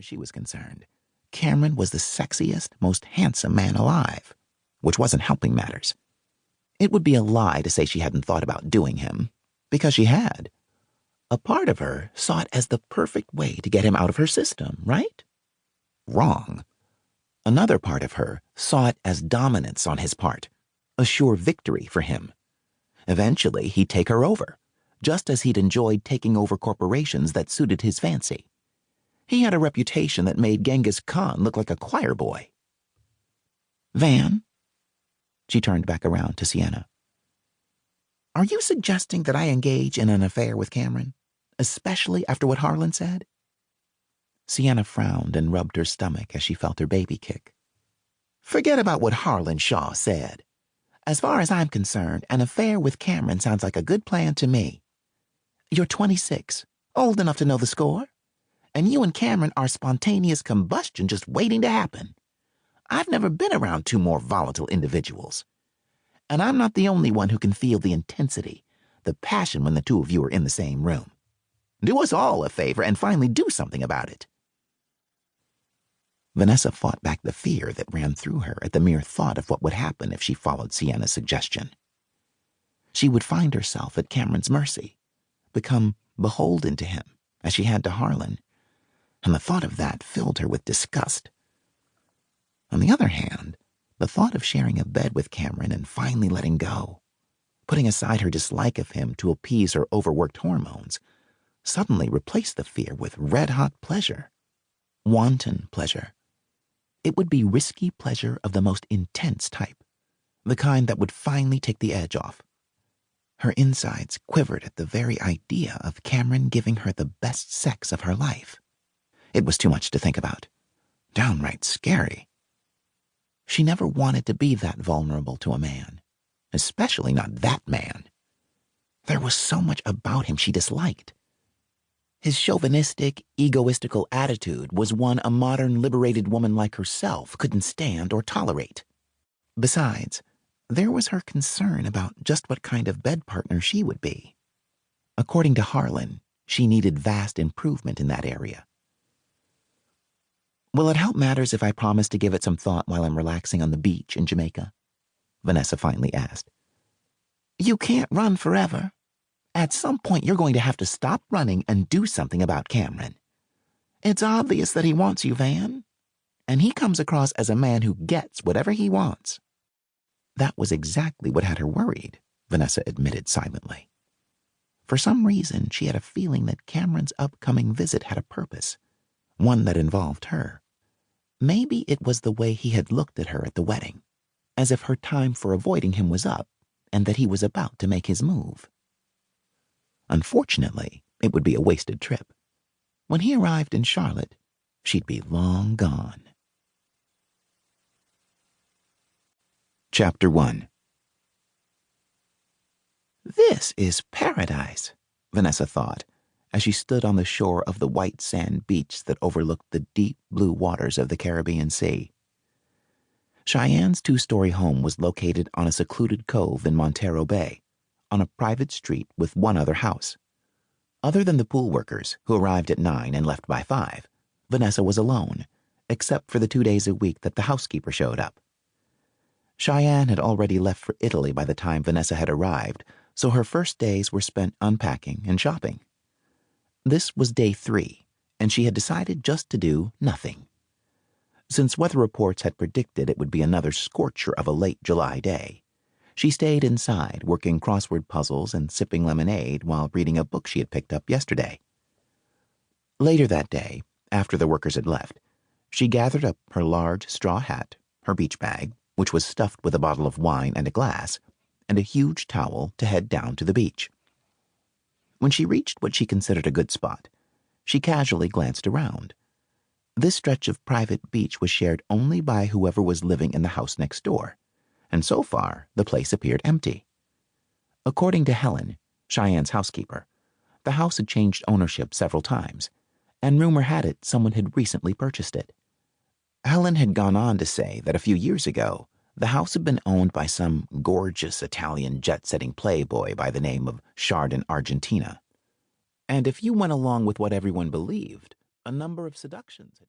as she was concerned, Cameron was the sexiest, most handsome man alive, which wasn't helping matters. It would be a lie to say she hadn't thought about doing him, because she had. A part of her saw it as the perfect way to get him out of her system, right? Wrong. Another part of her saw it as dominance on his part, a sure victory for him. Eventually, he'd take her over, just as he'd enjoyed taking over corporations that suited his fancy. He had a reputation that made Genghis Khan look like a choir boy. Van? She turned back around to Sienna. Are you suggesting that I engage in an affair with Cameron, especially after what Harlan said? Sienna frowned and rubbed her stomach as she felt her baby kick. Forget about what Harlan Shaw said. As far as I'm concerned, an affair with Cameron sounds like a good plan to me. You're 26, old enough to know the score, and you and Cameron are spontaneous combustion just waiting to happen. I've never been around two more volatile individuals. And I'm not the only one who can feel the intensity, the passion when the two of you are in the same room. Do us all a favor and finally do something about it. Vanessa fought back the fear that ran through her at the mere thought of what would happen if she followed Sienna's suggestion. She would find herself at Cameron's mercy, become beholden to him as she had to Harlan, and the thought of that filled her with disgust. On the other hand, the thought of sharing a bed with Cameron and finally letting go, putting aside her dislike of him to appease her overworked hormones, suddenly replaced the fear with red-hot pleasure, wanton pleasure. It would be risky pleasure of the most intense type, the kind that would finally take the edge off. Her insides quivered at the very idea of Cameron giving her the best sex of her life. It was too much to think about. Downright scary. She never wanted to be that vulnerable to a man, especially not that man. There was so much about him she disliked. His chauvinistic, egoistical attitude was one a modern liberated woman like herself couldn't stand or tolerate. Besides, there was her concern about just what kind of bed partner she would be. According to Harlan, she needed vast improvement in that area. Will it help matters if I promise to give it some thought while I'm relaxing on the beach in Jamaica? Vanessa finally asked. You can't run forever. At some point, you're going to have to stop running and do something about Cameron. It's obvious that he wants you, Van, and he comes across as a man who gets whatever he wants. That was exactly what had her worried, Vanessa admitted silently. For some reason, she had a feeling that Cameron's upcoming visit had a purpose, one that involved her. Maybe it was the way he had looked at her at the wedding, as if her time for avoiding him was up and that he was about to make his move. Unfortunately, it would be a wasted trip. When he arrived in Charlotte, she'd be long gone. Chapter 1. This is paradise, Vanessa thought, as she stood on the shore of the white sand beach that overlooked the deep blue waters of the Caribbean Sea. Cheyenne's two-story home was located on a secluded cove in Montero Bay, on a private street with one other house. Other than the pool workers, who arrived at 9 and left by 5, Vanessa was alone, except for the 2 days a week that the housekeeper showed up. Cheyenne had already left for Italy by the time Vanessa had arrived, so her first days were spent unpacking and shopping. This was day 3, and she had decided just to do nothing. Since weather reports had predicted it would be another scorcher of a late July day, she stayed inside working crossword puzzles and sipping lemonade while reading a book she had picked up yesterday. Later that day, after the workers had left, she gathered up her large straw hat, her beach bag, which was stuffed with a bottle of wine and a glass, and a huge towel to head down to the beach. When she reached what she considered a good spot, she casually glanced around. This stretch of private beach was shared only by whoever was living in the house next door, and so far the place appeared empty. According to Helen, Cheyenne's housekeeper, the house had changed ownership several times, and rumor had it someone had recently purchased it. Helen had gone on to say that a few years ago, the house had been owned by some gorgeous Italian jet-setting playboy by the name of Chardin Argentina. And if you went along with what everyone believed, a number of seductions had